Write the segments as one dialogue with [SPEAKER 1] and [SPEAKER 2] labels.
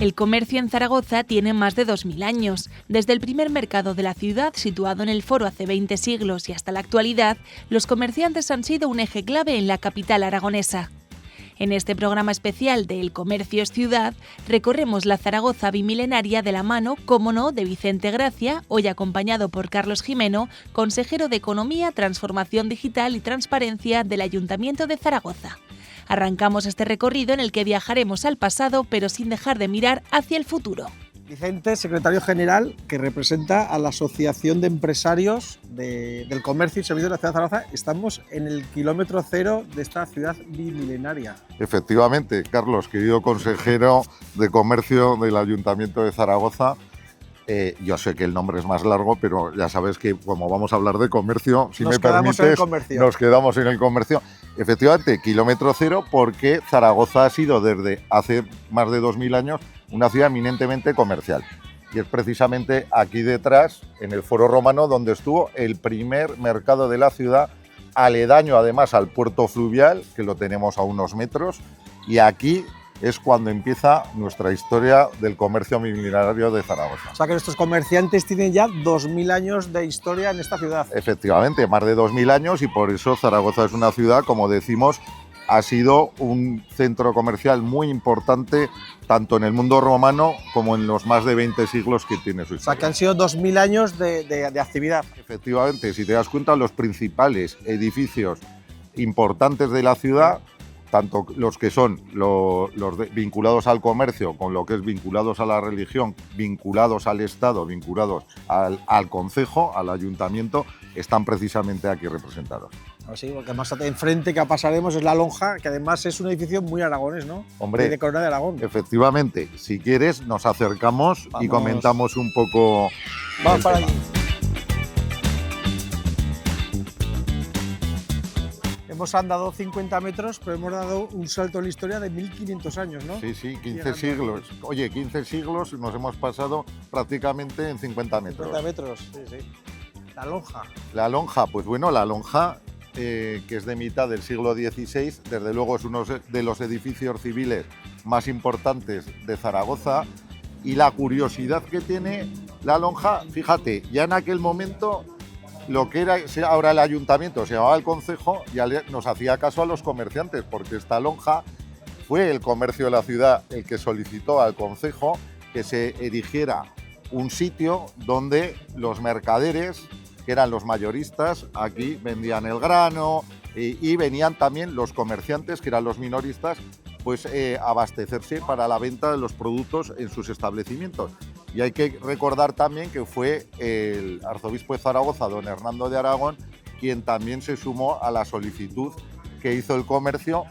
[SPEAKER 1] El comercio en Zaragoza tiene más de 2000 años. Desde el primer mercado de la ciudad, situado en el Foro hace 20 siglos y hasta la actualidad, los comerciantes han sido un eje clave en la capital aragonesa. En este programa especial de El Comercio es Ciudad, recorremos la Zaragoza bimilenaria de la mano, cómo no, de Vicente Gracia, hoy acompañado por Carlos Jimeno, consejero de Economía, Transformación Digital y Transparencia del Ayuntamiento de Zaragoza. Arrancamos este recorrido en el que viajaremos al pasado, pero sin dejar de mirar hacia el futuro.
[SPEAKER 2] Vicente, secretario general, que representa a la Asociación de Empresarios del Comercio y Servicios de la ciudad de Zaragoza. Estamos en el kilómetro cero de esta ciudad bimilenaria.
[SPEAKER 3] Efectivamente, Carlos, querido consejero de Comercio del Ayuntamiento de Zaragoza. Yo sé que el nombre es más largo, pero ya sabes que como vamos a hablar de comercio, si me permites, nos quedamos en el comercio. Efectivamente, kilómetro cero, porque Zaragoza ha sido desde hace más de 2000 años una ciudad eminentemente comercial. Y es precisamente aquí detrás, en el Foro Romano, donde estuvo el primer mercado de la ciudad, aledaño además al puerto fluvial, que lo tenemos a unos metros, y aquí es cuando empieza nuestra historia del comercio bimilenario de Zaragoza.
[SPEAKER 2] O sea que nuestros comerciantes tienen ya 2000 años de historia en esta ciudad.
[SPEAKER 3] Efectivamente, más de 2000 años, y por eso Zaragoza es una ciudad, como decimos, ha sido un centro comercial muy importante tanto en el mundo romano como en los más de 20 siglos que tiene su historia.
[SPEAKER 2] O sea que han sido 2000 años de actividad.
[SPEAKER 3] Efectivamente, si te das cuenta, los principales edificios importantes de la ciudad, tanto los que son vinculados al comercio, con lo que es vinculados a la religión, vinculados al Estado, vinculados al concejo, al ayuntamiento, están precisamente aquí representados.
[SPEAKER 2] Sí, porque más enfrente que pasaremos es la Lonja, que además es un edificio muy aragonés, ¿no?
[SPEAKER 3] Hombre,
[SPEAKER 2] de Corona de Aragón.
[SPEAKER 3] Efectivamente, si quieres nos acercamos y comentamos un poco.
[SPEAKER 2] Vamos para allí. Hemos andado 50 metros, pero hemos dado un salto en la historia de 1500 años, ¿no?
[SPEAKER 3] Sí, 15 siglos. Oye, 15 siglos nos hemos pasado prácticamente en 50 metros.
[SPEAKER 2] 50 metros, sí. La Lonja.
[SPEAKER 3] La Lonja, pues bueno, la Lonja, que es de mitad del siglo XVI, desde luego es uno de los edificios civiles más importantes de Zaragoza, y la curiosidad que tiene la Lonja, fíjate, ya en aquel momento lo que era ahora el ayuntamiento se llamaba el concejo, ya nos hacía caso a los comerciantes, porque esta lonja fue el comercio de la ciudad el que solicitó al concejo que se erigiera un sitio donde los mercaderes, que eran los mayoristas, aquí vendían el grano, y venían también los comerciantes, que eran los minoristas, pues abastecerse para la venta de los productos en sus establecimientos. Y hay que recordar también que fue el arzobispo de Zaragoza, don Hernando de Aragón, quien también se sumó a la solicitud que hizo el comercio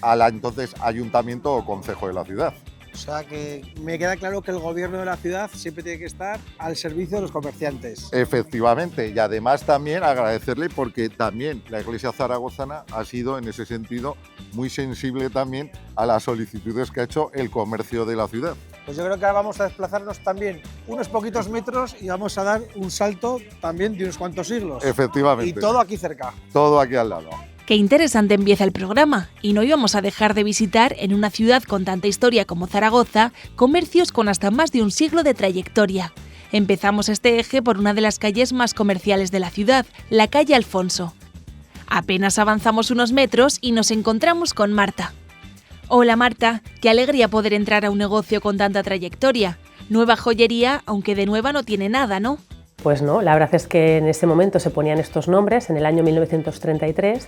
[SPEAKER 3] al entonces ayuntamiento o concejo de la ciudad.
[SPEAKER 2] O sea que me queda claro que el gobierno de la ciudad siempre tiene que estar al servicio de los comerciantes.
[SPEAKER 3] Efectivamente, y además también agradecerle porque también la Iglesia zaragozana ha sido en ese sentido muy sensible también a las solicitudes que ha hecho el comercio de la ciudad.
[SPEAKER 2] Pues yo creo que ahora vamos a desplazarnos también unos poquitos metros y vamos a dar un salto también de unos cuantos siglos.
[SPEAKER 3] Efectivamente.
[SPEAKER 2] Y todo aquí cerca.
[SPEAKER 3] Todo aquí al lado.
[SPEAKER 1] Qué interesante empieza el programa, y no íbamos a dejar de visitar en una ciudad con tanta historia como Zaragoza, comercios con hasta más de un siglo de trayectoria. Empezamos este eje por una de las calles más comerciales de la ciudad, la calle Alfonso. Apenas avanzamos unos metros y nos encontramos con Marta. Hola Marta, qué alegría poder entrar a un negocio con tanta trayectoria. Nueva joyería, aunque de nueva no tiene nada, ¿no?
[SPEAKER 4] Pues no, la verdad es que en ese momento se ponían estos nombres, en el año 1933,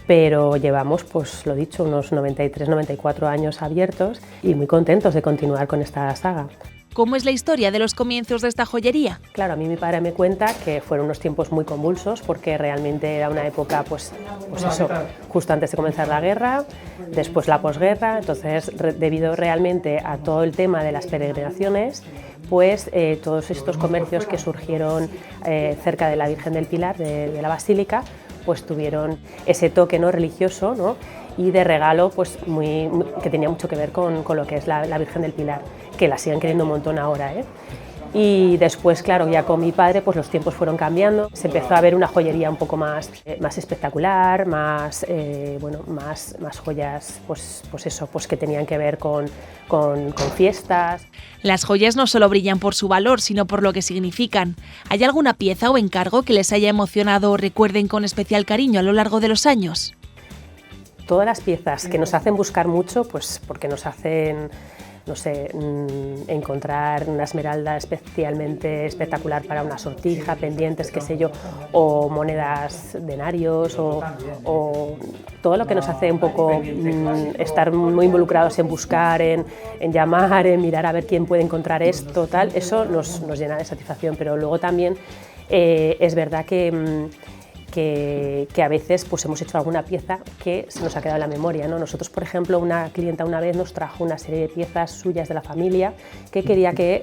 [SPEAKER 4] pero llevamos, pues lo dicho, unos 93-94 años abiertos y muy contentos de continuar con esta saga.
[SPEAKER 1] ¿Cómo es la historia de los comienzos de esta joyería?
[SPEAKER 4] Claro, a mí mi padre me cuenta que fueron unos tiempos muy convulsos porque realmente era una época, pues eso, justo antes de comenzar la guerra, después la posguerra, entonces debido realmente a todo el tema de las peregrinaciones, pues todos estos comercios que surgieron cerca de la Virgen del Pilar, de la Basílica, pues tuvieron ese toque, ¿no?, religioso, ¿no?, y de regalo, pues que tenía mucho que ver con lo que es la Virgen del Pilar, que la siguen queriendo un montón ahora, Y después, claro, ya con mi padre pues los tiempos fueron cambiando, se empezó a ver una joyería un poco más espectacular, más joyas pues eso, pues que tenían que ver con fiestas.
[SPEAKER 1] Las joyas no solo brillan por su valor, sino por lo que significan. ¿Hay alguna pieza o encargo que les haya emocionado o recuerden con especial cariño a lo largo de los años?
[SPEAKER 4] Todas las piezas que nos hacen buscar mucho, pues porque nos hacen, no sé, encontrar una esmeralda especialmente espectacular para una sortija, pendientes, qué sé yo, o monedas denarios, o todo lo que nos hace un poco estar muy involucrados en buscar, en llamar, en mirar a ver quién puede encontrar esto, tal, eso nos llena de satisfacción. Pero luego también es verdad que a veces pues hemos hecho alguna pieza que se nos ha quedado en la memoria, ¿no? Nosotros, por ejemplo, una clienta una vez nos trajo una serie de piezas suyas de la familia que quería que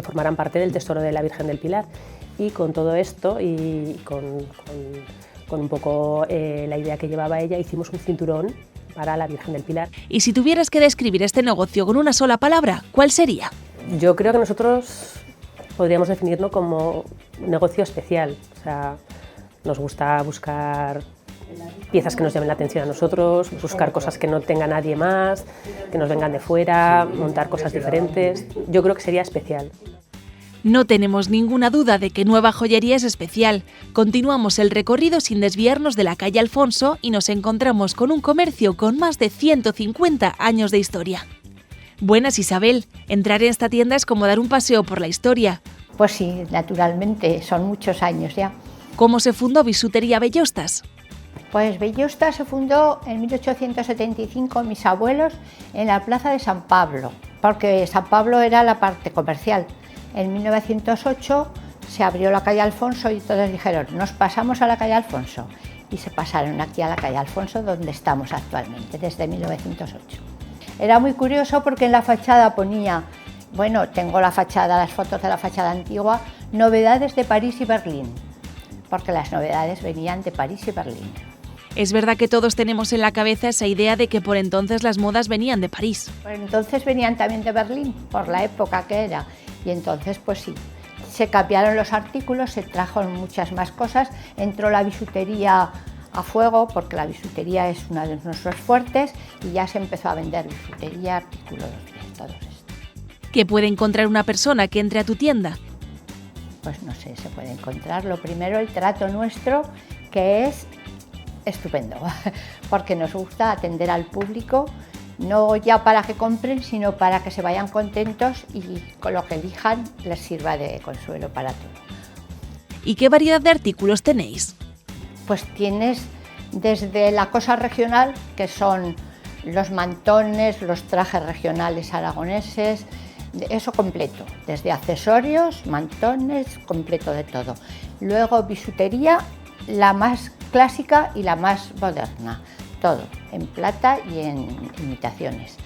[SPEAKER 4] formaran parte del tesoro de la Virgen del Pilar. Y con todo esto y con un poco la idea que llevaba ella, hicimos un cinturón para la Virgen del Pilar.
[SPEAKER 1] Y si tuvieras que describir este negocio con una sola palabra, ¿cuál sería?
[SPEAKER 4] Yo creo que nosotros podríamos definirlo como un negocio especial. O sea, nos gusta buscar piezas que nos llamen la atención a nosotros, buscar cosas que no tenga nadie más, que nos vengan de fuera, montar cosas diferentes. Yo creo que sería especial.
[SPEAKER 1] No tenemos ninguna duda de que Nueva Joyería es especial. Continuamos el recorrido sin desviarnos de la calle Alfonso y nos encontramos con un comercio con más de 150 años de historia. Buenas, Isabel. Entrar en esta tienda es como dar un paseo por la historia.
[SPEAKER 5] Pues sí, naturalmente, son muchos años ya.
[SPEAKER 1] ¿Cómo se fundó Bisutería Bellostas?
[SPEAKER 5] Pues Bellostas se fundó en 1875, mis abuelos, en la plaza de San Pablo, porque San Pablo era la parte comercial. En 1908 se abrió la calle Alfonso y todos dijeron, nos pasamos a la calle Alfonso. Y se pasaron aquí a la calle Alfonso, donde estamos actualmente, desde 1908. Era muy curioso porque en la fachada ponía, bueno, tengo la fachada, las fotos de la fachada antigua, novedades de París y Berlín, porque las novedades venían de París y Berlín.
[SPEAKER 1] Es verdad que todos tenemos en la cabeza esa idea de que por entonces las modas venían de París.
[SPEAKER 5] Por entonces venían también de Berlín, por la época que era, y entonces pues sí, se cambiaron los artículos, se trajo muchas más cosas, entró la bisutería a fuego, porque la bisutería es uno de nuestros fuertes, y ya se empezó a vender bisutería, artículos de todo esto.
[SPEAKER 1] ¿Qué puede encontrar una persona que entre a tu tienda?
[SPEAKER 5] Pues no sé, se puede encontrar lo primero el trato nuestro, que es estupendo, porque nos gusta atender al público, no ya para que compren, sino para que se vayan contentos y con lo que elijan les sirva de consuelo para todo.
[SPEAKER 1] ¿Y qué variedad de artículos tenéis?
[SPEAKER 5] Pues tienes desde la cosa regional, que son los mantones, los trajes regionales aragoneses, eso completo, desde accesorios, mantones, completo de todo. Luego bisutería, la más clásica y la más moderna, todo en plata y en imitaciones.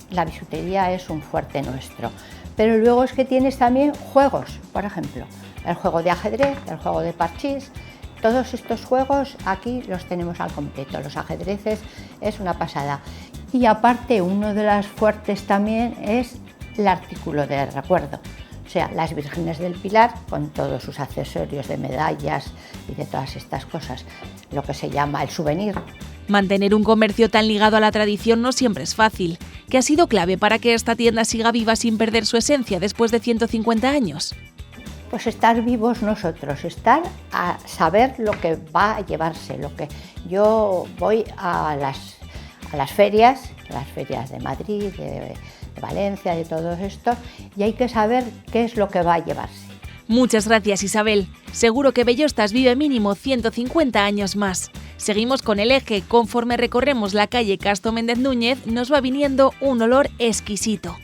[SPEAKER 5] La bisutería es un fuerte nuestro, pero luego es que tienes también juegos, por ejemplo, el juego de ajedrez, el juego de parchís. Todos estos juegos aquí los tenemos al completo, los ajedrezes es una pasada. Y aparte, uno de las fuertes también es el artículo de recuerdo, o sea, las Vírgenes del Pilar con todos sus accesorios de medallas y de todas estas cosas, lo que se llama el souvenir.
[SPEAKER 1] Mantener un comercio tan ligado a la tradición no siempre es fácil. ¿Qué ha sido clave para que esta tienda siga viva sin perder su esencia después de 150 años?
[SPEAKER 5] Pues estar vivos nosotros, estar a saber lo que va a llevarse, lo que yo voy a las ferias de Madrid, de Valencia, de todo esto, y hay que saber qué es lo que va a llevarse.
[SPEAKER 1] Muchas gracias, Isabel. Seguro que Bellostas vive mínimo 150 años más. Seguimos con el eje. Conforme recorremos la calle Casto Méndez Núñez, nos va viniendo un olor exquisito.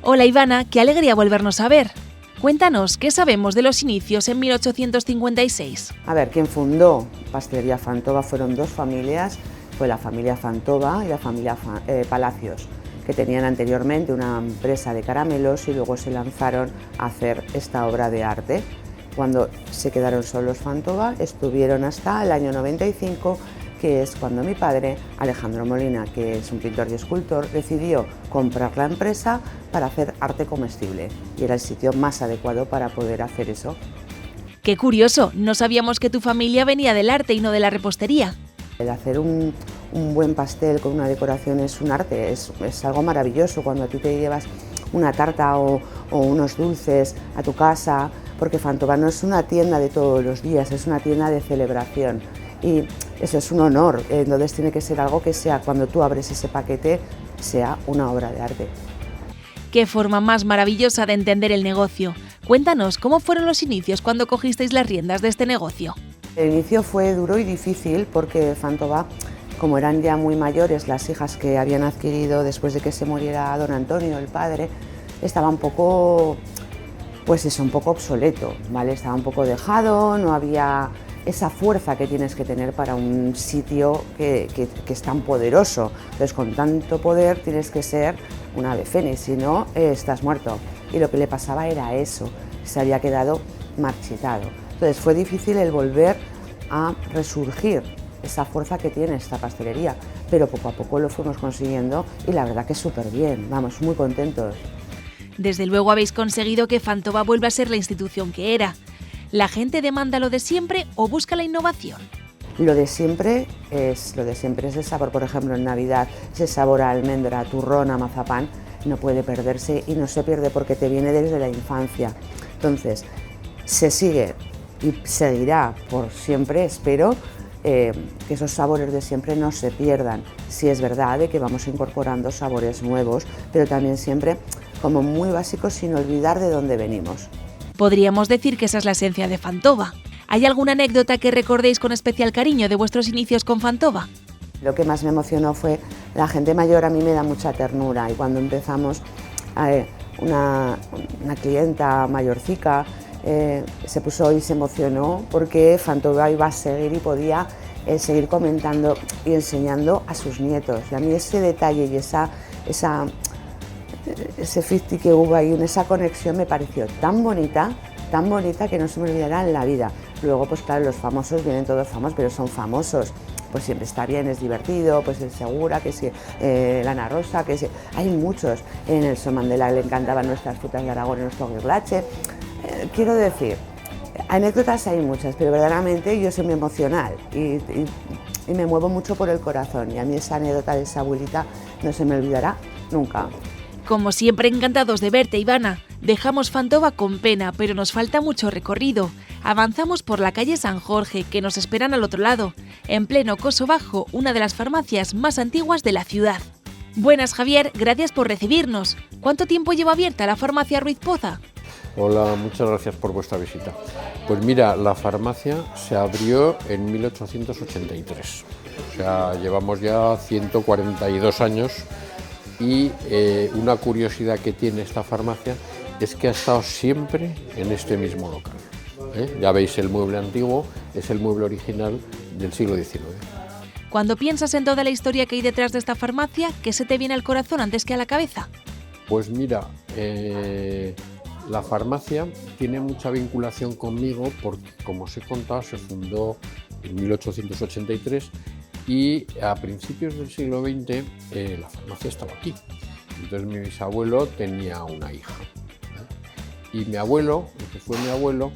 [SPEAKER 1] Hola, Ivana, qué alegría volvernos a ver. Cuéntanos, ¿qué sabemos de los inicios en 1856?
[SPEAKER 6] A ver, ¿quién fundó Pastelería Fantova? Fueron dos familias, fue la familia Fantova y la familia Palacios, que tenían anteriormente una empresa de caramelos y luego se lanzaron a hacer esta obra de arte. Cuando se quedaron solos Fantova, estuvieron hasta el año 95, que es cuando mi padre, Alejandro Molina, que es un pintor y escultor, decidió comprar la empresa para hacer arte comestible y era el sitio más adecuado para poder hacer eso.
[SPEAKER 1] ¡Qué curioso! No sabíamos que tu familia venía del arte y no de la repostería.
[SPEAKER 6] El hacer un buen pastel con una decoración es un arte, es algo maravilloso cuando a ti te llevas una tarta o unos dulces a tu casa, porque Fantova no es una tienda de todos los días, es una tienda de celebración y eso es un honor, entonces tiene que ser algo que sea, cuando tú abres ese paquete, sea una obra de arte.
[SPEAKER 1] ¡Qué forma más maravillosa de entender el negocio! Cuéntanos, ¿cómo fueron los inicios cuando cogisteis las riendas de este negocio?
[SPEAKER 6] El inicio fue duro y difícil porque Fantova, como eran ya muy mayores las hijas que habían adquirido después de que se muriera don Antonio, el padre, estaba un poco, pues eso, un poco obsoleto, ¿vale? Estaba un poco dejado, no había esa fuerza que tienes que tener para un sitio que es tan poderoso. Entonces, con tanto poder tienes que ser un ave fénix, si no, estás muerto. Y lo que le pasaba era eso, se había quedado marchitado. Entonces fue difícil el volver a resurgir esa fuerza que tiene esta pastelería, pero poco a poco lo fuimos consiguiendo y la verdad que súper bien, vamos, muy contentos.
[SPEAKER 1] Desde luego habéis conseguido que Fantova vuelva a ser la institución que era. ¿La gente demanda lo de siempre o busca la innovación?
[SPEAKER 6] Lo de siempre es el sabor, por ejemplo en Navidad, ese sabor a almendra, a turrón, a mazapán, no puede perderse y no se pierde porque te viene desde la infancia. Entonces, se sigue y seguirá por siempre, espero, que esos sabores de siempre no se pierdan. Sí es verdad de que vamos incorporando sabores nuevos, pero también siempre como muy básicos sin olvidar de dónde venimos.
[SPEAKER 1] Podríamos decir que esa es la esencia de Fantova. ¿Hay alguna anécdota que recordéis con especial cariño de vuestros inicios con Fantova?
[SPEAKER 6] Lo que más me emocionó fue la gente mayor, a mí me da mucha ternura y cuando empezamos, una clienta mayorcica se puso y se emocionó porque Fantova iba a seguir y podía seguir comentando y enseñando a sus nietos. Y a mí ese detalle y ese 50 que hubo ahí, esa conexión me pareció tan bonita que no se me olvidará en la vida. Luego, pues claro, los famosos vienen todos famosos, pero son famosos. Pues siempre está bien, es divertido, pues el Segura, que sí, la Ana Rosa, que sí. Hay muchos. En Nelson Mandela le encantaban nuestras frutas de Aragón y nuestro guirlache. Quiero decir, anécdotas hay muchas, pero verdaderamente yo soy muy emocional y me muevo mucho por el corazón. Y a mí esa anécdota de esa abuelita no se me olvidará nunca.
[SPEAKER 1] Como siempre, encantados de verte, Ivana. Dejamos Fantova con pena, pero nos falta mucho recorrido. Avanzamos por la calle San Jorge, que nos esperan al otro lado, en pleno Coso Bajo, una de las farmacias más antiguas de la ciudad. Buenas, Javier, gracias por recibirnos. ¿Cuánto tiempo lleva abierta la farmacia Ruiz Poza?
[SPEAKER 7] Hola, muchas gracias por vuestra visita. Pues mira, la farmacia se abrió en 1883, o sea, llevamos ya 142 años y una curiosidad que tiene esta farmacia es que ha estado siempre en este mismo local. Ya veis, el mueble antiguo es el mueble original del siglo XIX.
[SPEAKER 1] Cuando piensas en toda la historia que hay detrás de esta farmacia, ¿qué se te viene al corazón antes que a la cabeza?
[SPEAKER 7] Pues mira, la farmacia tiene mucha vinculación conmigo porque, como os he contado, se fundó en 1883 y a principios del siglo XX la farmacia estaba aquí. Entonces mi bisabuelo tenía una hija. Y mi abuelo, el que fue mi abuelo,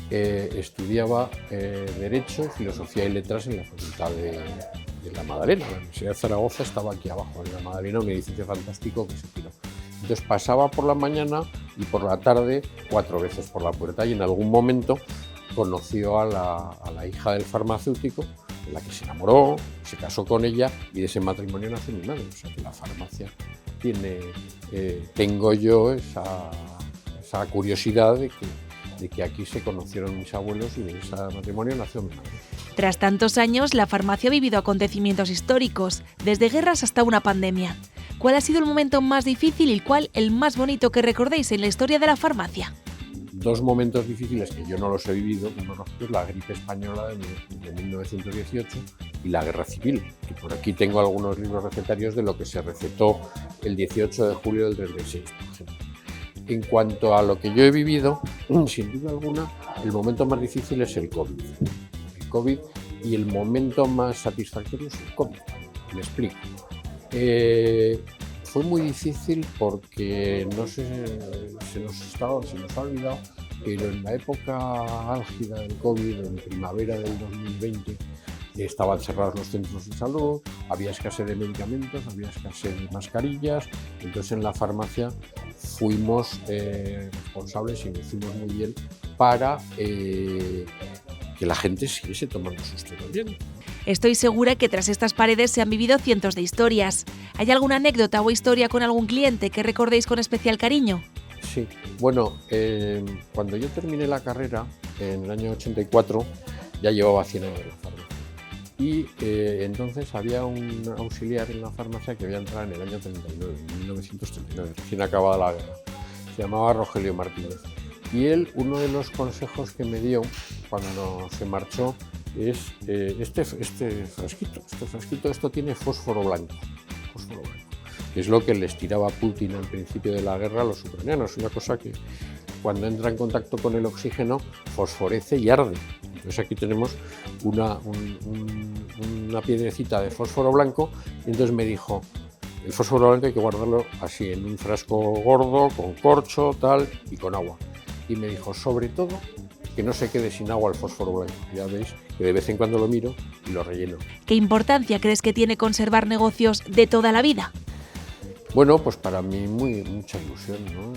[SPEAKER 7] estudiaba Derecho, Filosofía y Letras en la Facultad de la Madalena. La Universidad de Zaragoza estaba aquí abajo, en la Madalena, un edificio fantástico que se tiró. Entonces pasaba por la mañana y por la tarde 4 veces por la puerta y en algún momento conoció a la hija del farmacéutico, en la que se enamoró, se casó con ella y de ese matrimonio nació mi madre. O sea que la farmacia tengo yo esa curiosidad de que aquí se conocieron mis abuelos y de ese matrimonio nació mi madre.
[SPEAKER 1] Tras tantos años, la farmacia ha vivido acontecimientos históricos, desde guerras hasta una pandemia. ¿Cuál ha sido el momento más difícil y cuál el más bonito que recordéis en la historia de la farmacia?
[SPEAKER 7] 2 momentos difíciles que yo no los he vivido, uno es la gripe española de 1918 y la guerra civil, que por aquí tengo algunos libros recetarios de lo que se recetó el 18 de julio del 36, por ejemplo. En cuanto a lo que yo he vivido, sin duda alguna, el momento más difícil es el COVID. El COVID y el momento más satisfactorio es el COVID. Me explico. Fue muy difícil porque se nos ha olvidado, pero en la época álgida del COVID, en primavera del 2020, estaban cerrados los centros de salud, había escasez de medicamentos, había escasez de mascarillas, entonces en la farmacia fuimos responsables y lo hicimos muy bien para que la gente siguiese tomando sus tratamientos.
[SPEAKER 1] Estoy segura que tras estas paredes se han vivido cientos de historias. ¿Hay alguna anécdota o historia con algún cliente que recordéis con especial cariño?
[SPEAKER 7] Sí, bueno, cuando yo terminé la carrera, en el año 84, ya llevaba 100 años en la farmacia. Y entonces había un auxiliar en la farmacia que había entrado en el año 39, en 1939, recién acabada la guerra. Se llamaba Rogelio Martínez. Y él, uno de los consejos que me dio cuando se marchó es este frasquito, esto tiene fósforo blanco, que es lo que les tiraba Putin al principio de la guerra a los ucranianos, una cosa que cuando entra en contacto con el oxígeno fosforece y arde. Entonces aquí tenemos una piedrecita de fósforo blanco y entonces me dijo, el fósforo blanco hay que guardarlo así, en un frasco gordo, con corcho, tal, y con agua. Y me dijo, sobre todo, que no se quede sin agua el fósforo blanco. Ya veis que de vez en cuando lo miro y lo relleno.
[SPEAKER 1] ¿Qué importancia crees que tiene conservar negocios de toda la vida?
[SPEAKER 7] Bueno, pues para mí mucha ilusión, ¿no?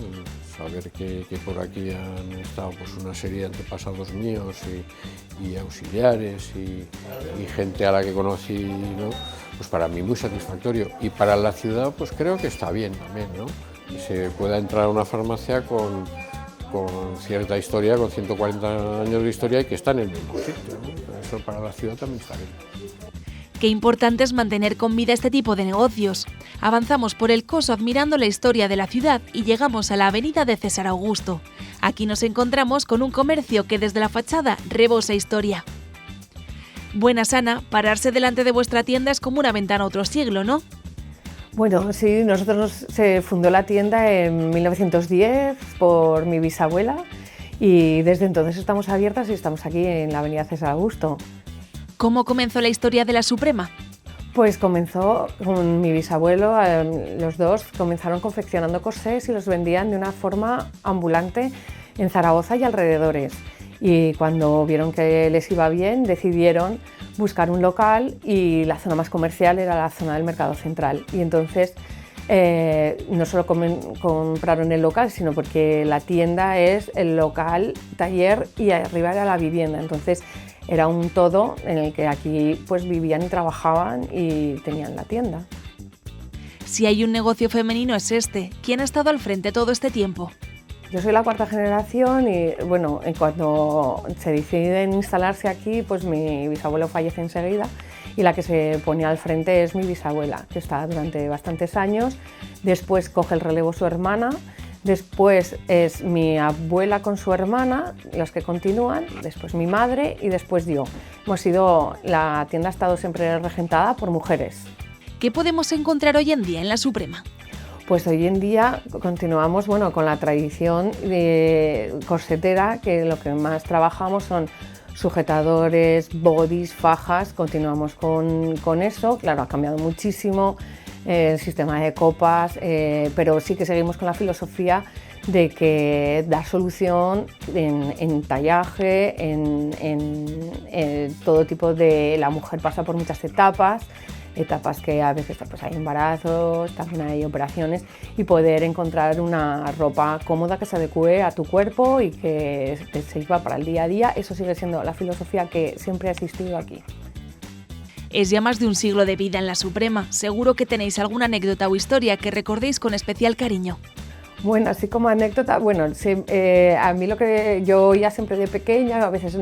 [SPEAKER 7] Saber que por aquí han estado pues una serie de antepasados míos y auxiliares y gente a la que conocí, ¿no? Pues para mí muy satisfactorio. Y para la ciudad pues creo que está bien también, ¿no? Que se pueda entrar a una farmacia con cierta historia, con 140 años de historia y que está en el mismo sitio, ¿no? Eso para la ciudad también está bien.
[SPEAKER 1] Qué importante es mantener con vida este tipo de negocios. Avanzamos por el Coso admirando la historia de la ciudad y llegamos a la avenida de César Augusto. Aquí nos encontramos con un comercio que desde la fachada rebosa historia. Buenas, Ana, pararse delante de vuestra tienda es como una ventana a otro siglo, ¿no?
[SPEAKER 4] Bueno, sí, se fundó la tienda en 1910 por mi bisabuela y desde entonces estamos abiertas y estamos aquí en la avenida César Augusto.
[SPEAKER 1] ¿Cómo comenzó la historia de la Suprema?
[SPEAKER 4] Pues comenzó con mi bisabuelo, los dos comenzaron confeccionando corsés y los vendían de una forma ambulante en Zaragoza y alrededores. Y cuando vieron que les iba bien, decidieron buscar un local y la zona más comercial era la zona del Mercado Central. Y entonces no solo compraron el local, sino porque la tienda es el local, taller y arriba era la vivienda. Entonces era un todo en el que aquí pues vivían y trabajaban y tenían la tienda.
[SPEAKER 1] Si hay un negocio femenino es este. ¿Quién ha estado al frente todo este tiempo?
[SPEAKER 4] Yo soy la cuarta generación y bueno, cuando se deciden instalarse aquí, pues mi bisabuelo fallece enseguida y la que se ponía al frente es mi bisabuela, que está durante bastantes años. Después coge el relevo su hermana, después es mi abuela con su hermana, los que continúan, después mi madre y después yo. La tienda ha estado siempre regentada por mujeres.
[SPEAKER 1] ¿Qué podemos encontrar hoy en día en la Suprema?
[SPEAKER 4] Pues hoy en día continuamos con la tradición de corsetera, que lo que más trabajamos son sujetadores, bodys, fajas, continuamos con eso. Claro, ha cambiado muchísimo el sistema de copas, pero sí que seguimos con la filosofía de que dar solución en tallaje, en todo tipo de... La mujer pasa por muchas etapas que a veces pues, hay embarazos, también hay operaciones y poder encontrar una ropa cómoda que se adecue a tu cuerpo y que te sirva para el día a día, eso sigue siendo la filosofía que siempre ha existido aquí.
[SPEAKER 1] Es ya más de un siglo de vida en la Suprema. Seguro que tenéis alguna anécdota o historia que recordéis con especial cariño.
[SPEAKER 4] Bueno, así como anécdota, a mí lo que yo oía siempre de pequeña, a veces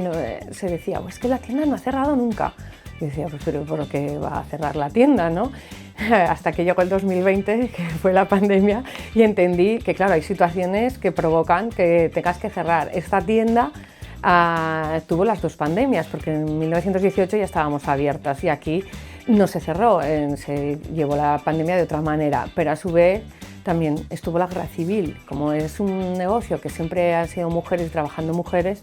[SPEAKER 4] se decía, pues es que la tienda no ha cerrado nunca. Y decía, pues pero ¿por qué va a cerrar la tienda, no? Hasta que llegó el 2020, que fue la pandemia, y entendí que, claro, hay situaciones que provocan que tengas que cerrar. Esta tienda tuvo las dos pandemias, porque en 1918 ya estábamos abiertas y aquí no se cerró, se llevó la pandemia de otra manera, pero a su vez también estuvo la guerra civil. Como es un negocio que siempre han sido mujeres trabajando mujeres,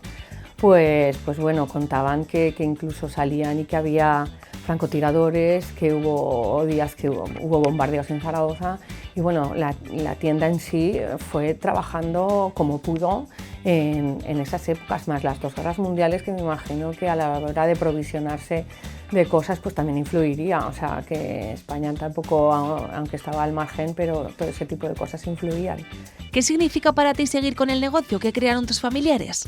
[SPEAKER 4] pues bueno, contaban que incluso salían y que había francotiradores, que hubo días que hubo bombardeos en Zaragoza y bueno, la tienda en sí fue trabajando como pudo en esas épocas, más las 2 guerras mundiales, que me imagino que a la hora de provisionarse de cosas pues también influiría, o sea que España tampoco, aunque estaba al margen, pero todo ese tipo de cosas influían.
[SPEAKER 1] ¿Qué significa para ti seguir con el negocio que crearon tus familiares?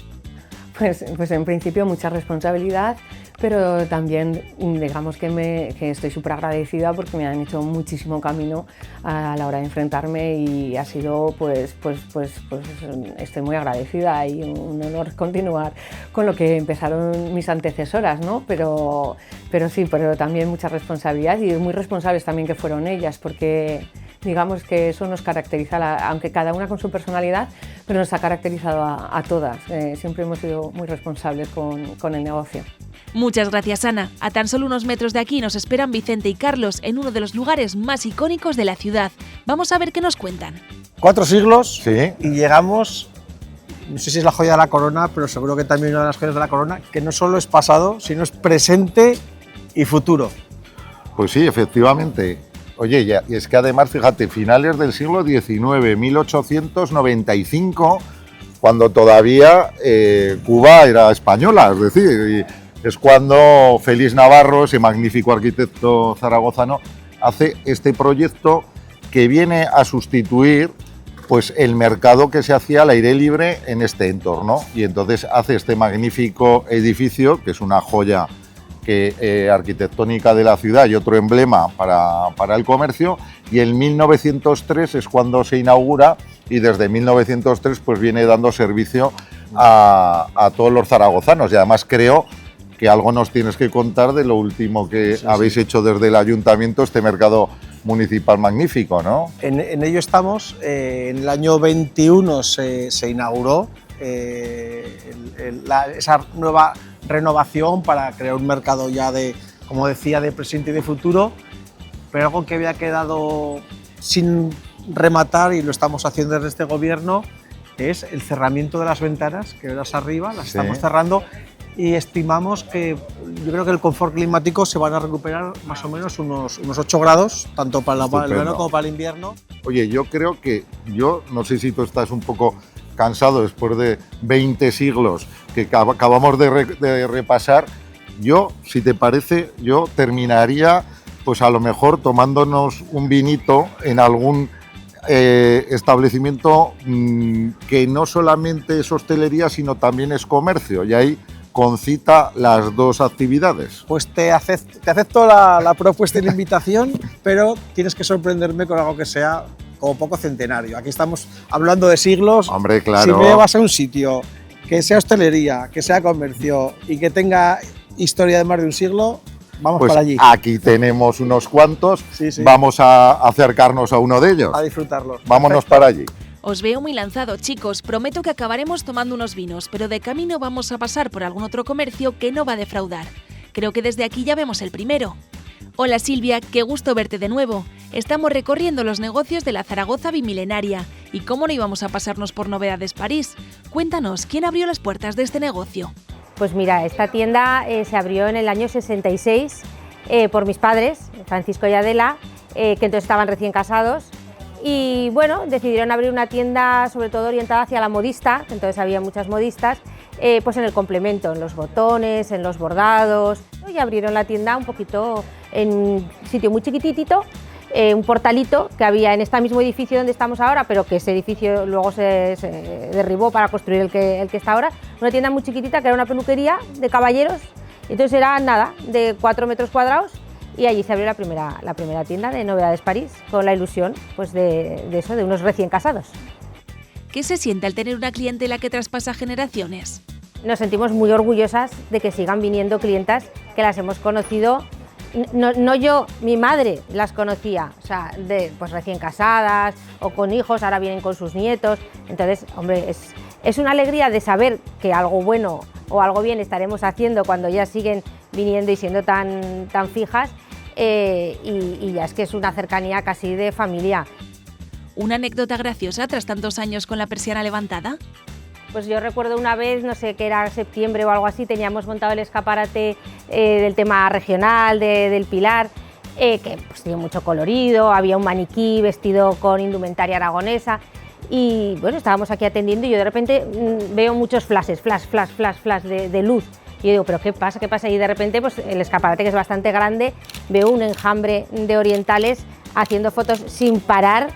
[SPEAKER 4] Pues en principio mucha responsabilidad, pero también digamos que estoy súper agradecida porque me han hecho muchísimo camino a la hora de enfrentarme y ha sido pues estoy muy agradecida y un honor continuar con lo que empezaron mis antecesoras, ¿no? Pero también mucha responsabilidad y muy responsables también que fueron ellas, porque digamos que eso nos caracteriza, aunque cada una con su personalidad, pero nos ha caracterizado a todas. Siempre hemos sido muy responsables con el negocio.
[SPEAKER 1] Muchas gracias, Ana. A tan solo unos metros de aquí nos esperan Vicente y Carlos en uno de los lugares más icónicos de la ciudad. Vamos a ver qué nos cuentan.
[SPEAKER 2] 4 siglos
[SPEAKER 3] Sí.
[SPEAKER 2] y llegamos, no sé si es la joya de la corona, pero seguro que también una de las joyas de la corona, que no solo es pasado, sino es presente y futuro.
[SPEAKER 3] Pues sí, efectivamente. Oye, y es que además, fíjate, finales del siglo XIX, 1895, cuando todavía Cuba era española, es decir, es cuando Félix Navarro, ese magnífico arquitecto zaragozano, hace este proyecto que viene a sustituir pues, el mercado que se hacía al aire libre en este entorno. Y entonces hace este magnífico edificio, que es una joya arquitectónica de la ciudad y otro emblema para el comercio, y en 1903 es cuando se inaugura y desde 1903 pues viene dando servicio a todos los zaragozanos, y además creo que algo nos tienes que contar de lo último que habéis hecho desde el ayuntamiento, este mercado municipal magnífico, ¿no?
[SPEAKER 2] En ello estamos. En el año 21 se inauguró esa nueva renovación para crear un mercado ya de, como decía, de presente y de futuro, pero algo que había quedado sin rematar, y lo estamos haciendo desde este gobierno, es el cerramiento de las ventanas, que verás arriba, las estamos cerrando, y estimamos que yo creo que el confort climático se van a recuperar más o menos unos 8 grados, tanto para el verano como para el invierno.
[SPEAKER 3] Oye, yo creo que, no sé si tú estás un poco cansado después de 20 siglos que acabamos de repasar, yo, si te parece, yo terminaría pues a lo mejor tomándonos un vinito en algún establecimiento que no solamente es hostelería, sino también es comercio, y ahí concita las dos actividades.
[SPEAKER 2] Pues te acepto la propuesta y la invitación, pero tienes que sorprenderme con algo que sea como poco centenario. Aquí estamos hablando de siglos.
[SPEAKER 3] Hombre, claro.
[SPEAKER 2] Si me llevas a un sitio que sea hostelería, que sea comercio y que tenga historia de más de un siglo, vamos
[SPEAKER 3] pues
[SPEAKER 2] para allí.
[SPEAKER 3] Aquí tenemos unos cuantos,
[SPEAKER 2] Sí.
[SPEAKER 3] Vamos a acercarnos a uno de ellos.
[SPEAKER 2] A disfrutarlos.
[SPEAKER 3] Vámonos
[SPEAKER 2] Perfecto.
[SPEAKER 3] para allí.
[SPEAKER 1] Os veo muy lanzados, chicos. Prometo que acabaremos tomando unos vinos, pero de camino vamos a pasar por algún otro comercio que no va a defraudar. Creo que desde aquí ya vemos el primero. Hola Silvia, qué gusto verte de nuevo. Estamos recorriendo los negocios de la Zaragoza bimilenaria. ¿Y cómo no íbamos a pasarnos por Novedades París? Cuéntanos, ¿quién abrió las puertas de este negocio?
[SPEAKER 8] Pues mira, esta tienda se abrió en el año 66 por mis padres, Francisco y Adela, que entonces estaban recién casados. Y bueno, decidieron abrir una tienda sobre todo orientada hacia la modista, entonces había muchas modistas, pues en el complemento, en los botones, en los bordados, y abrieron la tienda un poquito en un sitio muy chiquitito, un portalito que había en este mismo edificio donde estamos ahora, pero que ese edificio luego se derribó para construir el que está ahora, una tienda muy chiquitita que era una peluquería de caballeros, entonces era nada, de 4 metros cuadrados. Y allí se abrió la primera tienda de Novedades París, con la ilusión pues de eso, de unos recién casados.
[SPEAKER 1] ¿Qué se siente al tener una clientela que traspasa generaciones?
[SPEAKER 8] Nos sentimos muy orgullosas de que sigan viniendo clientas que las hemos conocido, no yo, mi madre las conocía, o sea, pues recién casadas o con hijos, ahora vienen con sus nietos. Entonces, hombre, es una alegría de saber que algo bueno o algo bien estaremos haciendo cuando ya siguen viniendo y siendo tan fijas. Y ya es que es una cercanía casi de familia.
[SPEAKER 1] ¿Una anécdota graciosa tras tantos años con la persiana levantada?
[SPEAKER 8] Pues yo recuerdo una vez, no sé, que era septiembre o algo así, teníamos montado el escaparate del tema regional, del Pilar, que pues, tenía mucho colorido, había un maniquí vestido con indumentaria aragonesa y bueno, estábamos aquí atendiendo y yo de repente veo muchos flashes, flash de luz. Y yo digo, ¿pero qué pasa? ¿Qué pasa? Y de repente pues, el escaparate, que es bastante grande, veo un enjambre de orientales haciendo fotos sin parar.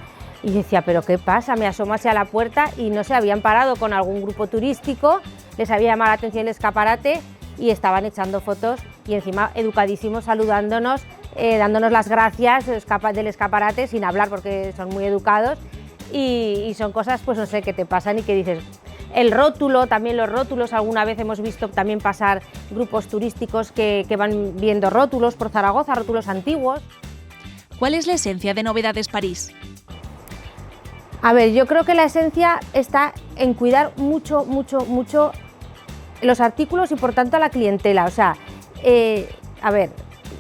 [SPEAKER 8] Y decía, ¿pero qué pasa? Me asomo hacia la puerta y no se habían parado con algún grupo turístico, les había llamado la atención el escaparate y estaban echando fotos y encima educadísimos, saludándonos, dándonos las gracias del escaparate sin hablar porque son muy educados y son cosas, pues no sé, que te pasan y que dices... El rótulo, también los rótulos, alguna vez hemos visto también pasar grupos turísticos que van viendo rótulos por Zaragoza, rótulos antiguos.
[SPEAKER 1] ¿Cuál es la esencia de Novedades París?
[SPEAKER 8] A ver, yo creo que la esencia está en cuidar mucho los artículos y por tanto a la clientela. O sea, a ver,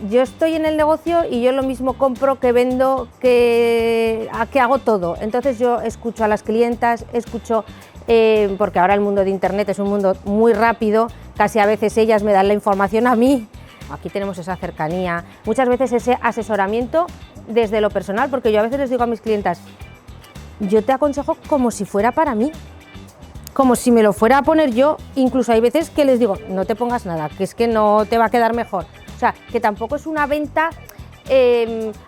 [SPEAKER 8] yo estoy en el negocio y yo lo mismo compro que vendo, que hago todo. Entonces yo escucho a las clientas, escucho... porque ahora el mundo de Internet es un mundo muy rápido, casi a veces ellas me dan la información a mí, aquí tenemos esa cercanía, muchas veces ese asesoramiento desde lo personal, porque yo a veces les digo a mis clientas, yo te aconsejo como si fuera para mí, como si me lo fuera a poner yo, incluso hay veces que les digo, no te pongas nada, que es que no te va a quedar mejor, o sea, que tampoco es una venta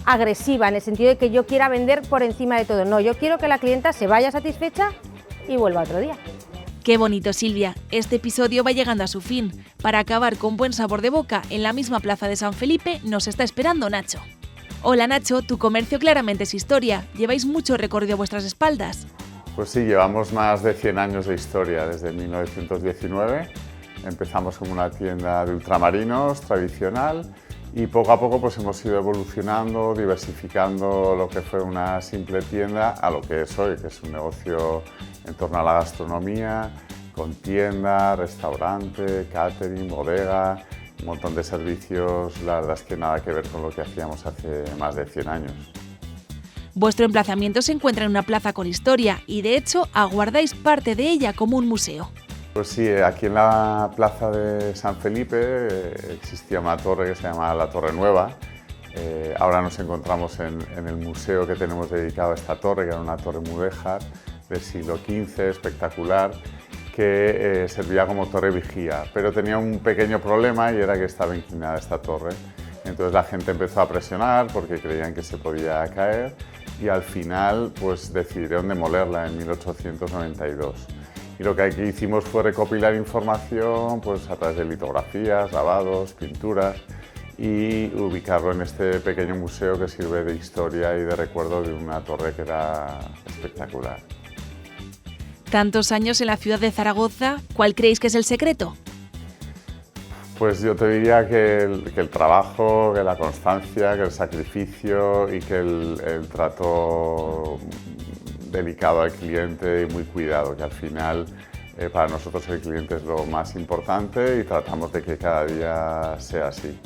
[SPEAKER 8] agresiva, en el sentido de que yo quiera vender por encima de todo, no, yo quiero que la clienta se vaya satisfecha y vuelva otro día.
[SPEAKER 1] Qué bonito, Silvia. Este episodio va llegando a su fin. Para acabar con buen sabor de boca, en la misma plaza de San Felipe nos está esperando Nacho. Hola Nacho, tu comercio claramente es historia. ¿Lleváis mucho recorrido a vuestras espaldas?
[SPEAKER 9] Pues sí, llevamos más de 100 años de historia, desde 1919. Empezamos como una tienda de ultramarinos tradicional y poco a poco pues hemos ido evolucionando, diversificando lo que fue una simple tienda a lo que es hoy, que es un negocio en torno a la gastronomía, con tienda, restaurante, catering, bodega, un montón de servicios, la verdad es que nada que ver con lo que hacíamos hace más de 100 años.
[SPEAKER 1] Vuestro emplazamiento se encuentra en una plaza con historia y de hecho aguardáis parte de ella como un museo.
[SPEAKER 9] Pues sí, aquí en la plaza de San Felipe existía una torre que se llamaba la Torre Nueva. Ahora nos encontramos en el museo que tenemos dedicado a esta torre, que era una torre mudéjar del siglo XV, espectacular, que servía como torre vigía, pero tenía un pequeño problema y era que estaba inclinada esta torre. Entonces la gente empezó a presionar porque creían que se podía caer y al final pues decidieron demolerla en 1892. Y lo que aquí hicimos fue recopilar información pues, a través de litografías, grabados, pinturas y ubicarlo en este pequeño museo que sirve de historia y de recuerdo de una torre que era espectacular.
[SPEAKER 1] Tantos años en la ciudad de Zaragoza, ¿cuál creéis que es el secreto?
[SPEAKER 9] Pues yo te diría que el trabajo, que la constancia, que el sacrificio y que el trato delicado al cliente y muy cuidado, que al final para nosotros el cliente es lo más importante y tratamos de que cada día sea así.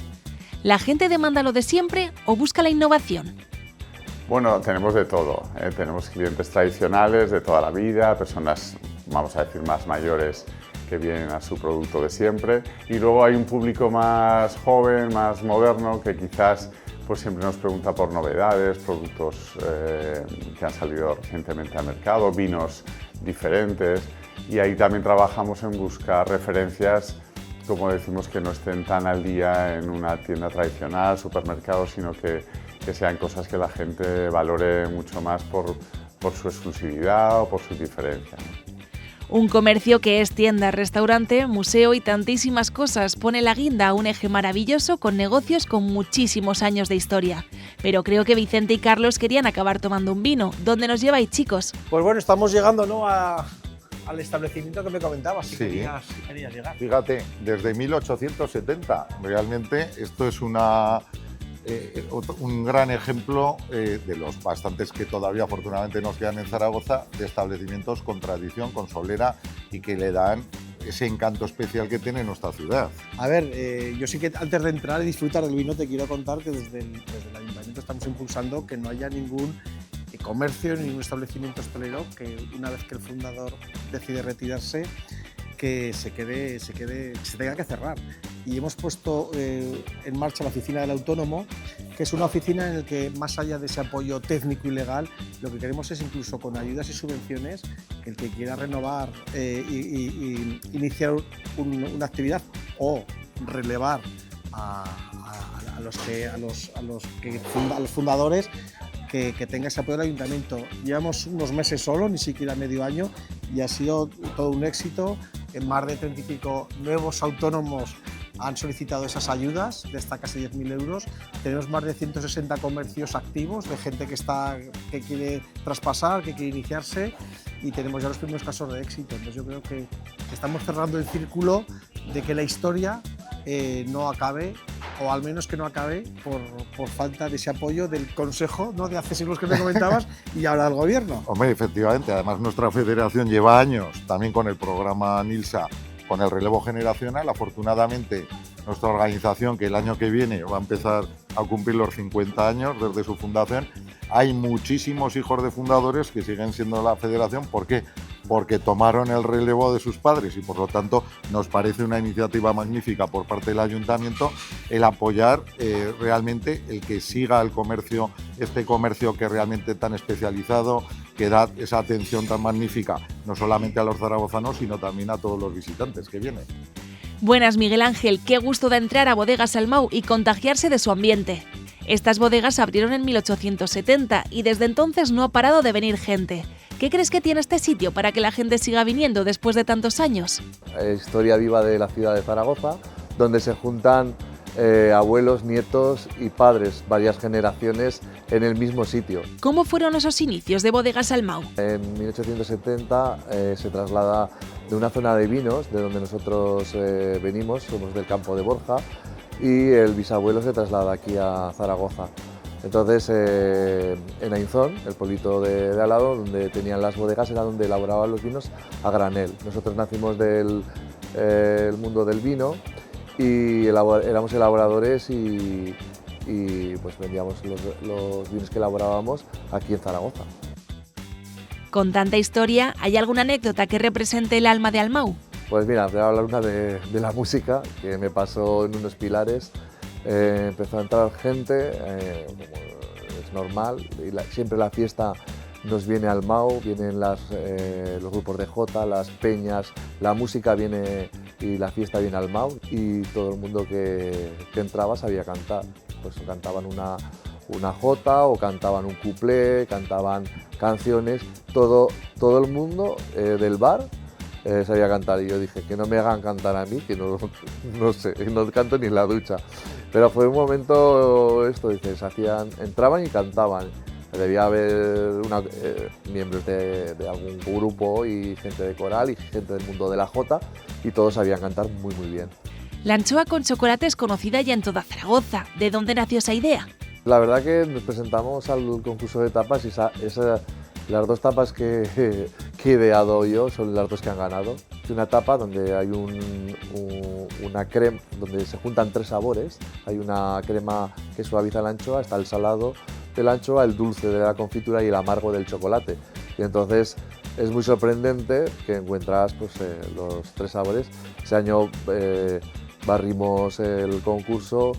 [SPEAKER 1] ¿La gente demanda lo de siempre o busca la innovación?
[SPEAKER 9] Bueno, tenemos de todo, tenemos clientes tradicionales de toda la vida, personas, vamos a decir, más mayores que vienen a su producto de siempre y luego hay un público más joven, más moderno que quizás pues siempre nos pregunta por novedades, productos que han salido recientemente al mercado, vinos diferentes y ahí también trabajamos en buscar referencias, como decimos, que no estén tan al día en una tienda tradicional, supermercado, sino que sean cosas que la gente valore mucho más por su exclusividad o por su diferencia.
[SPEAKER 1] Un comercio que es tienda, restaurante, museo y tantísimas cosas pone la guinda a un eje maravilloso con negocios con muchísimos años de historia. Pero creo que Vicente y Carlos querían acabar tomando un vino. ¿Dónde nos lleváis, chicos?
[SPEAKER 2] Pues bueno, estamos llegando, ¿no?, al establecimiento que me comentabas, si
[SPEAKER 3] Sí.
[SPEAKER 2] querías llegar.
[SPEAKER 3] Fíjate, desde 1870, realmente esto es un gran ejemplo de los bastantes que todavía afortunadamente nos quedan en Zaragoza, de establecimientos con tradición, con solera y que le dan ese encanto especial que tiene nuestra ciudad.
[SPEAKER 2] A ver, yo sí que antes de entrar y disfrutar del vino te quiero contar que desde el Ayuntamiento estamos impulsando que no haya ningún comercio ni un establecimiento hostelero que una vez que el fundador decide retirarse, que se tenga que cerrar. Y hemos puesto en marcha la oficina del autónomo, que es una oficina en la que, más allá de ese apoyo técnico y legal, lo que queremos es, incluso con ayudas y subvenciones, que el que quiera renovar y iniciar una actividad o relevar a los fundadores, que tenga ese apoyo del ayuntamiento. Llevamos unos meses solo, ni siquiera medio año, y ha sido todo un éxito. En más de 30 y pico nuevos autónomos han solicitado esas ayudas de hasta casi 10.000 euros. Tenemos más de 160 comercios activos de gente que quiere traspasar, que quiere iniciarse, y tenemos ya los primeros casos de éxito. Entonces yo creo que estamos cerrando el círculo de que la historia no acabe, o al menos que no acabe por falta de ese apoyo del Consejo, ¿no?, de hace siglos que me comentabas, y ahora del Gobierno.
[SPEAKER 3] Hombre, efectivamente, además nuestra federación lleva años también con el programa NILSA, con el relevo generacional. Afortunadamente, nuestra organización, que el año que viene va a empezar a cumplir los 50 años desde su fundación, hay muchísimos hijos de fundadores que siguen siendo la federación. ¿Por qué? Porque tomaron el relevo de sus padres, y por lo tanto nos parece una iniciativa magnífica por parte del ayuntamiento el apoyar realmente el que siga el comercio, este comercio que realmente tan especializado, que da esa atención tan magnífica no solamente a los zaragozanos, sino también a todos los visitantes que vienen.
[SPEAKER 1] Buenas, Miguel Ángel, qué gusto da entrar a Bodegas Almau y contagiarse de su ambiente. Estas bodegas abrieron en 1870 y desde entonces no ha parado de venir gente. ¿Qué crees que tiene este sitio para que la gente siga viniendo después de tantos años?
[SPEAKER 10] Historia viva de la ciudad de Zaragoza, donde se juntan abuelos, nietos y padres, varias generaciones en el mismo sitio.
[SPEAKER 1] ¿Cómo fueron esos inicios de Bodegas Almau?
[SPEAKER 10] En 1870 se traslada de una zona de vinos, de donde nosotros venimos, somos del campo de Borja, y el bisabuelo se traslada aquí a Zaragoza. Entonces, en Ainzón, el pueblito de al lado, donde tenían las bodegas, era donde elaboraban los vinos a granel. Nosotros nacimos del mundo del vino y éramos elaboradores y pues vendíamos los vinos que elaborábamos aquí en Zaragoza.
[SPEAKER 1] Con tanta historia, ¿hay alguna anécdota que represente el alma de Almau?
[SPEAKER 10] Pues mira, te voy a hablar una de la música que me pasó en unos pilares. Empezó a entrar gente, como es normal, y siempre la fiesta nos viene al Almau, vienen los grupos de jota, las peñas, la música viene y la fiesta viene al Almau, y todo el mundo que entraba sabía cantar. Pues cantaban una jota o cantaban un cuplé, cantaban canciones, todo el mundo del bar sabía cantar, y yo dije que no me hagan cantar a mí, que no sé, no canto ni en la ducha. Pero fue un momento, dices, entraban y cantaban. Debía haber miembros de algún grupo y gente de coral y gente del mundo de la jota, y todos sabían cantar muy muy bien.
[SPEAKER 1] La anchoa con chocolate es conocida ya en toda Zaragoza. ¿De dónde nació esa idea?
[SPEAKER 10] La verdad que nos presentamos al concurso de tapas y las dos tapas que he ideado yo son las dos que han ganado. Es una tapa donde hay una crema, donde se juntan tres sabores. Hay una crema que suaviza la anchoa, está el salado de la anchoa, el dulce de la confitura y el amargo del chocolate. Y entonces es muy sorprendente que encuentras pues, los tres sabores. Ese año barrimos el concurso,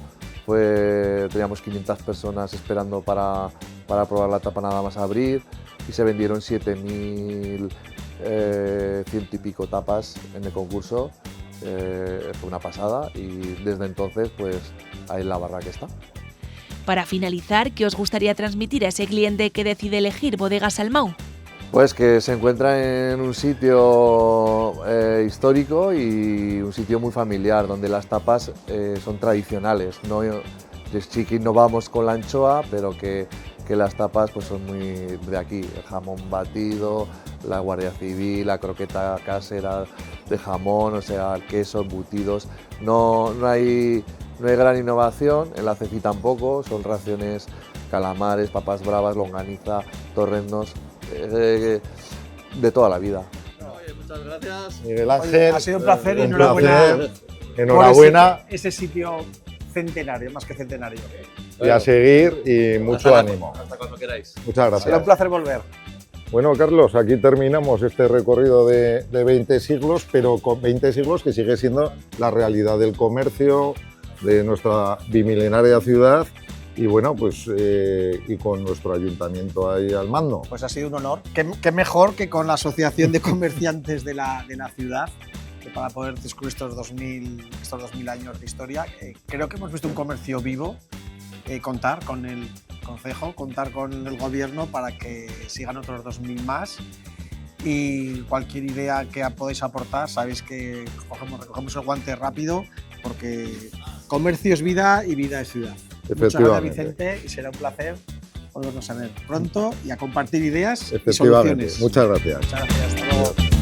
[SPEAKER 10] teníamos 500 personas esperando para probar la tapa nada más abrir, y se vendieron 7.100 y pico tapas en el concurso. Fue una pasada, y desde entonces pues ahí en la barra que está.
[SPEAKER 1] Para finalizar, ¿qué os gustaría transmitir a ese cliente que decide elegir Bodegas Almau?
[SPEAKER 10] Pues que se encuentra en un sitio histórico y un sitio muy familiar, donde las tapas son tradicionales. Sí que innovamos con la anchoa, pero que las tapas pues, son muy de aquí. El jamón batido, la guardia civil, la croqueta casera de jamón, o sea, el queso, embutidos. No hay gran innovación, en la ceci tampoco, son raciones calamares, papas bravas, longaniza, torreznos, de toda la vida.
[SPEAKER 11] Oye, muchas gracias.
[SPEAKER 3] Miguel Ángel,
[SPEAKER 2] ha sido un placer y
[SPEAKER 3] un
[SPEAKER 2] enhorabuena.
[SPEAKER 3] placer. Enhorabuena.
[SPEAKER 2] Ese sitio centenario, más que centenario.
[SPEAKER 3] Y a seguir y mucho
[SPEAKER 10] Hasta
[SPEAKER 3] ánimo.
[SPEAKER 10] Hasta cuando queráis.
[SPEAKER 3] Muchas gracias.
[SPEAKER 2] Será un placer volver.
[SPEAKER 3] Bueno, Carlos, aquí terminamos este recorrido de 20 siglos, pero con 20 siglos que sigue siendo la realidad del comercio de nuestra bimilenaria ciudad y bueno, pues y con nuestro ayuntamiento ahí al mando.
[SPEAKER 2] Pues ha sido un honor. Qué mejor que con la Asociación de Comerciantes de la ciudad, que para poder descubrir estos 2000 años de historia. Creo que hemos visto un comercio vivo, contar con el Concejo, contar con el Gobierno para que sigan otros 2000 más. Y cualquier idea que podáis aportar, sabéis que recogemos el guante rápido, porque comercio es vida y vida es ciudad. Muchas gracias, Vicente, y será un placer volvernos a ver pronto y a compartir ideas y soluciones.
[SPEAKER 3] Muchas gracias.
[SPEAKER 2] Muchas gracias. Hasta luego.